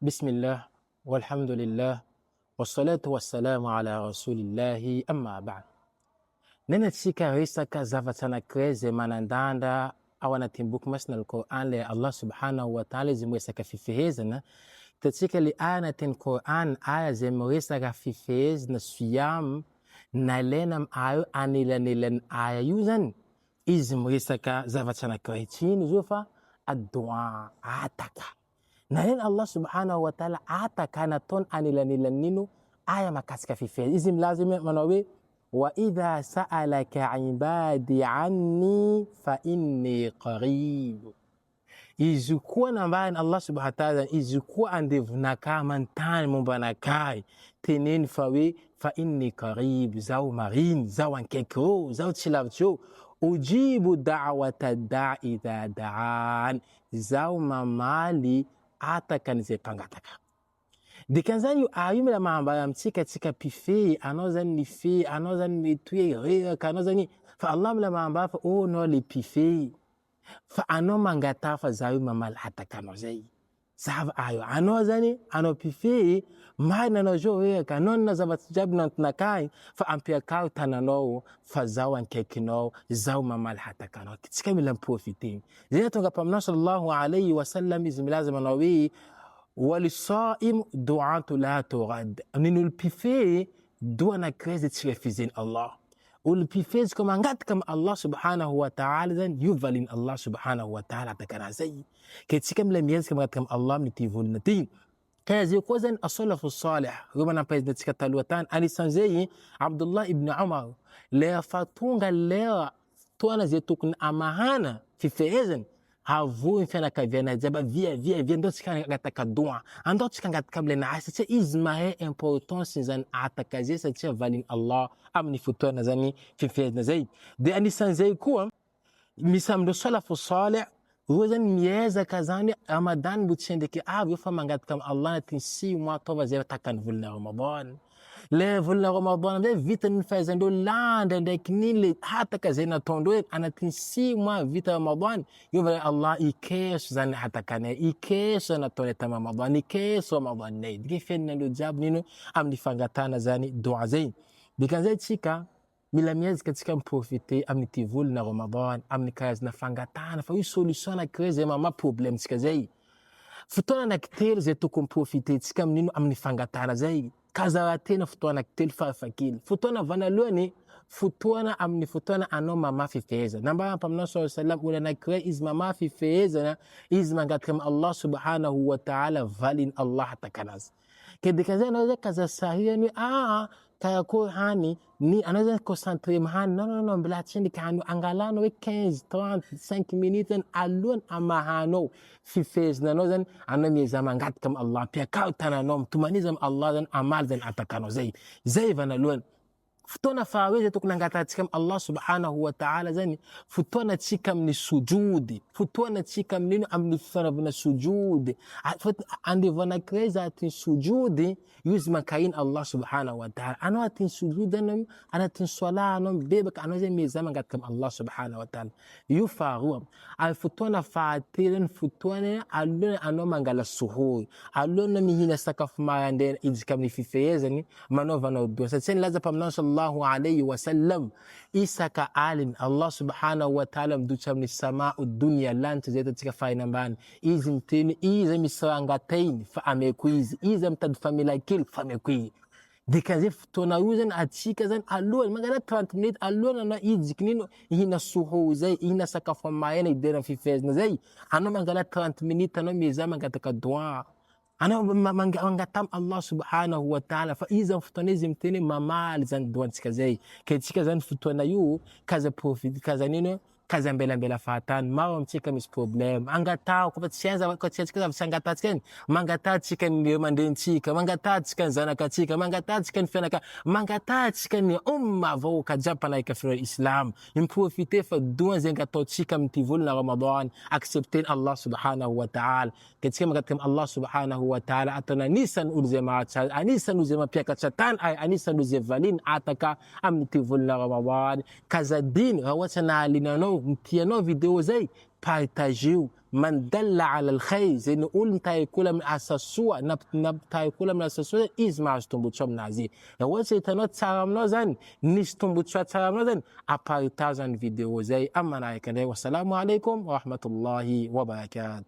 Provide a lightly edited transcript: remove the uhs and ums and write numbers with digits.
Bismillah, walhamdulillah, wassalatu wassalamu ala rasulillahi amma ba'd. Nena tsika resaka zavatra anankiray zay manandanda ao anatin'ny boky masina al-Qur'an le Allah subhanahu wa ta'ala izy miresaka fifehezana. Hitantsika le aya anatin'ny Qur'an, aya zay miresaka fifehezana siyam, nalaina amin'ny aya anelanelan'ny aya io zany, izy miresaka zavatra anankiray tsiny izy io fa ad-du'a, ataka. Nalaina Allah subhanahu wa ta'ala ataka nataony anelanelan'ino aya mahakasika fifehezana. Izy milaza manao hoe wa idha sa'alaka ibadi anni fa inni qarib. Izy koa nambariny Allah subhanahu wa ta'ala, izy koa andevonaka mantany momba anakahy, teneny fa hoe fa inni qarib, zaho mariny, zaho ankaiky eo, zaho tsy lavitra eo. Ujibu da'wata da'i idha da'an, zaho mamaly atakan'izay mpangataka. Dikan'izany io aya io mila mahambara amintsika tsika mpifehy, anao zany mifehy, anao zany mety hoe reraka, anao zany fa Allah mila mahambara fa anao le mpifehy, fa anao mangata fa zaho io mamaly ataka anao zay. Zava ayo anao zany, anao mpifehy, marina anao zao reraka, anao na zavatra jiaby nantonakahy, fa ampiakaro tananao fa zaho ankaikinao, zaho mamaly hataka anao. Tsika mila miprofite. Zay tonga paminao sallallahu alayhi wa sallam izy milaza manao hoe walisaim du'atu la turad. Nin'olo mpifehy dua anankiray zay tsy refusen'i Allah. Olo mpifehy izy koa mangataka amin'ny Allah subhanahu wa ta'ala zany, io valiny Allah subhanahu wa ta'ala atakana zay. Ke tsika mila miezaka mangataka amin'ny Allah amin'ity volana ty. Kaya zay koa zany as-salafu salih, reo manampahezinantsika taloha tany, anisan'izay Abdullah ibn Umar, lera fa tonga lera fotoana zay tokony amahana fifehezana, avory fianakaviana jiaby via andao tsika angataka doa, andao tsika angataka am'le nahay satria izy mahay importance zany ataka zay satria valiny Allah amin'ny fotoana zany fifehezana zay. De anisan'izay koa misy amindreo salafu salih, reo zany miezaka zany Ramadan mbo tsy ndraiky avy eo fa mangataka amin'ny Allah anatin'ny 6 mois ataova zay takan'ny volana Ramadan. Le volana Ramadan amizay vita ny fahaizandreo landa ndraiky niny le hataka zay nataondreo anatin'ny 6 mois vita Ramadan, io va Allah ikeso zany hatakany, ikeso nataony tamy Ramadan, ikeso Ramadanay. Dike fiainanandreo jiaby nino amin'ny fangatana zany doa zay. Dikan'izay tsika mila miezaka tsika miprofite amin'ity volana Ramadan amin'ny karazana fangatana fa io solution anankiray zay mama problème tsika zay. Fotoana anankitelo zay tokony miprofite tsika amin'ino amin'ny fangatana zay. Kazaratena fotoana anankitelo farafakely. Fotoana voanalohany, fotoana amin'ny fotoana anao mamaha fifehezana. Nambara paminao sallallahu alayhi wa sallam, olo anankiray izy mamaha fifehezana, izy mangataka amin'ny Allah subhanahu wa ta'ala, valiny Allah atakanazy. Ke dikan'izay anao zay kazasahirany hoe karakory hany, ni anao zany concentré mahany, non mbola tsendriky hany angalanao hoe 15-30-5 minutes zany alohany amahanao fifehezana anao zany, anao mieza mangataka amin'ny Allah, ampiakaro tananao, mitomaniza amin'ny Allah zany, amaly zany atakanao zay. Zay vanalohany. Fotoana faharoe zay tokony angatantsika amin'ny Allah subhanahu wa ta'ala zany, fotoana tsika amin'ny sujudi, fotoana tsika amin'ino amin'ny fanaovana sujudi. Andevana-kiray za anatin'ny sujudi, io izy mankahiny Allah subhanahu wa ta'ala. Anao anatin'ny sujudi anao, anatin'ny sola anao mibebaka, anao zay mieza mangataka amin'ny Allah subhanahu wa ta'ala. Io faharoa. Ary fotoana fahatelo, fotoana alohany anao mangala suhory, alohany mihina sakafo maraindray ijika amin'ny fifehezany, manaovanao doa. Satria nilaza paminao sallallahu alayhi wa sallam, isaka alin Allah subhanahu wa ta'ala midotry amin'ny sama'u dunya lanitra zay tatsika fahinambany, izy miteny izy misy rangatainy fa ameko izy mitady famelan-kely fa ameko izy. Dikan'izay fotoana io zany atsika zany alohany mangala 30 minutes alohany anao ijiky nino ihina suhory zay, ihina sakafo mahaina idera amin'ny fifehezana zay, anao mangala 30 minutes anao mieza mangataka doa, anao mangatama Allah subhanahu wa ta'ala, fa izy fotoana izy miteny mamaly zany doantsika zay. Ke tsika zany fotoana io kaza profite, kaza nino, kaza ambelambela fahatany. Maro amintsika misy problème, angatao koa fa tsy hain zavatra tsika zavatra angatatsika any, mangatatsika ny mandrentsika, mangatatsika ny zanakatsika, mangatatsika ny fianaka, mangatatsika ny vahoaka jiaby mpanahika firenena Islam. Miprofite fa doa zay angataotsika amin'ity volana Ramadan, accepter Allah subhanahu wa ta'ala. Ke tsika mangataka amin'ny Allah subhanahu wa ta'ala ataona anisan'ny olo zay mahatsara, anisan'ny olo zay mampiakatra tany, anisan'ny olo zay valiny ataka amin'ity volana Ramadan. Kazadiny raha ohatra nahalinanao, tianao video zay, partageo, man dalla ala alkhair, zany olo taikolo amin'ny asa soa na taikolo amin'ny asa soa izy mahazo tombotsoa aminazy. Raha ohatra hitanao tsara aminao zany, nisy tombotsoa tsara aminao zany, apartage ny vidéo zay amin'ny manaraka indray. Wassalamu alaikum wa rahmatullahi wa barakatuh.